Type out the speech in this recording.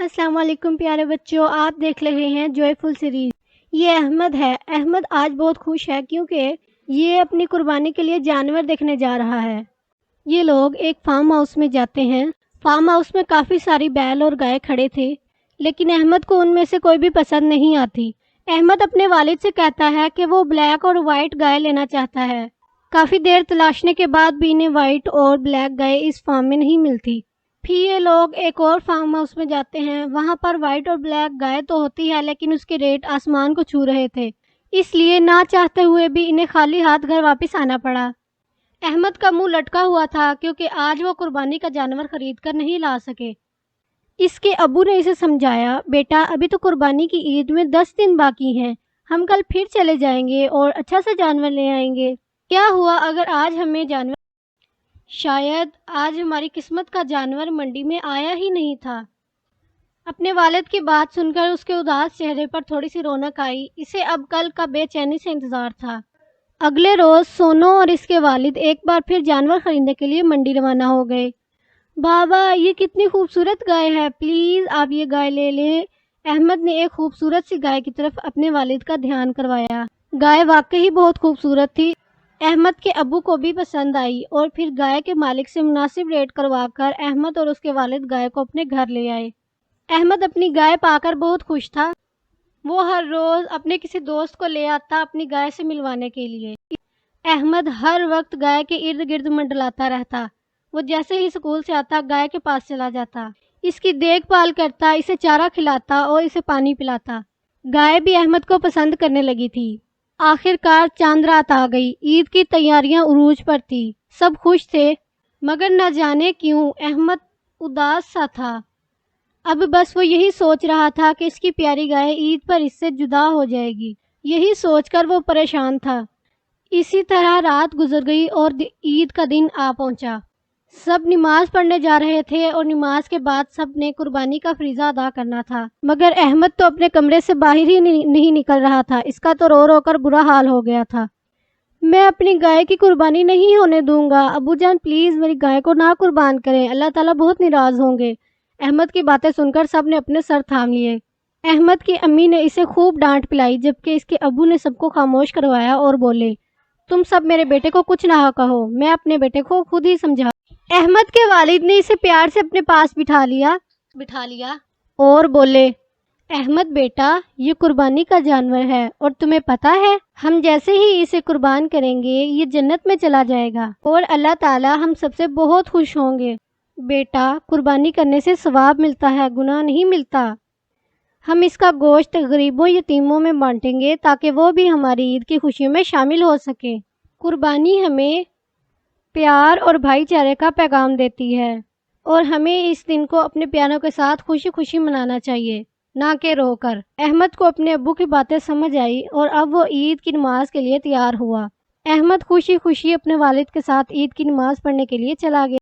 السلام علیکم پیارے بچوں، آپ دیکھ رہے ہیں جوائے فل سیریز۔ یہ احمد ہے۔ احمد آج بہت خوش ہے کیونکہ یہ اپنی قربانی کے لیے جانور دیکھنے جا رہا ہے۔ یہ لوگ ایک فارم ہاؤس میں جاتے ہیں۔ فارم ہاؤس میں کافی ساری بیل اور گائے کھڑے تھے، لیکن احمد کو ان میں سے کوئی بھی پسند نہیں آتی۔ احمد اپنے والد سے کہتا ہے کہ وہ بلیک اور وائٹ گائے لینا چاہتا ہے۔ کافی دیر تلاشنے کے بعد بھی انہیں وائٹ اور بلیک گائے اس فارم میں نہیں ملتی۔ پھر یہ لوگ ایک اور فارم ہاؤس میں جاتے ہیں۔ وہاں پر وائٹ اور بلیک گائے تو ہوتی ہے، لیکن اس کے ریٹ آسمان کو چھو رہے تھے، اس لیے نہ چاہتے ہوئے بھی انہیں خالی ہاتھ گھر واپس آنا پڑا۔ احمد کا منہ لٹکا ہوا تھا کیونکہ آج وہ قربانی کا جانور خرید کر نہیں لا سکے۔ اس کے ابو نے اسے سمجھایا، بیٹا ابھی تو قربانی کی عید میں 10 دن باقی ہیں، ہم کل پھر چلے جائیں گے اور اچھا سا جانور لے آئیں گے۔ کیا ہوا اگر آج ہمیں جانور، شاید آج ہماری قسمت کا جانور منڈی میں آیا ہی نہیں تھا۔ اپنے والد کی بات سن کر اس کے اداس چہرے پر تھوڑی سی رونق آئی۔ اسے اب کل کا بے چینی سے انتظار تھا۔ اگلے روز سونو اور اس کے والد ایک بار پھر جانور خریدنے کے لیے منڈی روانہ ہو گئے۔ بابا یہ کتنی خوبصورت گائے ہے، پلیز آپ یہ گائے لے لیں۔ احمد نے ایک خوبصورت سی گائے کی طرف اپنے والد کا دھیان کروایا۔ گائے واقعی بہت خوبصورت تھی۔ احمد کے ابو کو بھی پسند آئی اور پھر گائے کے مالک سے مناسب ریٹ کروا کر احمد اور اس کے والد گائے کو اپنے گھر لے آئے۔ احمد اپنی گائے پا کر بہت خوش تھا۔ وہ ہر روز اپنے کسی دوست کو لے آتا اپنی گائے سے ملوانے کے لیے۔ احمد ہر وقت گائے کے ارد گرد منڈلاتا رہتا۔ وہ جیسے ہی اسکول سے آتا گائے کے پاس چلا جاتا، اس کی دیکھ بھال کرتا، اسے چارہ کھلاتا اور اسے پانی پلاتا۔ گائے بھی احمد کو پسند کرنے لگی تھی۔ آخر کار چاند رات آ گئی۔ عید کی تیاریاں عروج پر تھی۔ سب خوش تھے، مگر نہ جانے کیوں احمد اداس سا تھا۔ اب بس وہ یہی سوچ رہا تھا کہ اس کی پیاری گائے عید پر اس سے جدا ہو جائے گی۔ یہی سوچ کر وہ پریشان تھا۔ اسی طرح رات گزر گئی اور عید کا دن آ پہنچا۔ سب نماز پڑھنے جا رہے تھے اور نماز کے بعد سب نے قربانی کا فریضہ ادا کرنا تھا، مگر احمد تو اپنے کمرے سے باہر ہی نہیں نکل رہا تھا۔ اس کا تو رو رو کر برا حال ہو گیا تھا۔ میں اپنی گائے کی قربانی نہیں ہونے دوں گا، ابو جان پلیز میری گائے کو نہ قربان کریں، اللہ تعالیٰ بہت ناراض ہوں گے۔ احمد کی باتیں سن کر سب نے اپنے سر تھام لیے۔ احمد کی امی نے اسے خوب ڈانٹ پلائی، جبکہ اس کے ابو نے سب کو خاموش کروایا اور بولے، تم سب میرے بیٹے کو کچھ نہ کہو، میں اپنے بیٹے کو خود ہی سمجھا۔ احمد کے والد نے اسے پیار سے اپنے پاس بٹھا لیا اور بولے، احمد بیٹا یہ قربانی کا جانور ہے اور تمہیں پتہ ہے ہم جیسے ہی اسے قربان کریں گے یہ جنت میں چلا جائے گا اور اللہ تعالیٰ ہم سب سے بہت خوش ہوں گے۔ بیٹا قربانی کرنے سے ثواب ملتا ہے، گناہ نہیں ملتا۔ ہم اس کا گوشت غریبوں یتیموں میں بانٹیں گے تاکہ وہ بھی ہماری عید کی خوشی میں شامل ہو سکیں۔ قربانی ہمیں پیار اور بھائی چارے کا پیغام دیتی ہے اور ہمیں اس دن کو اپنے پیاروں کے ساتھ خوشی خوشی منانا چاہیے، نہ کہ رو کر۔ احمد کو اپنے ابو کی باتیں سمجھ آئی اور اب وہ عید کی نماز کے لیے تیار ہوا۔ احمد خوشی خوشی اپنے والد کے ساتھ عید کی نماز پڑھنے کے لیے چلا گیا۔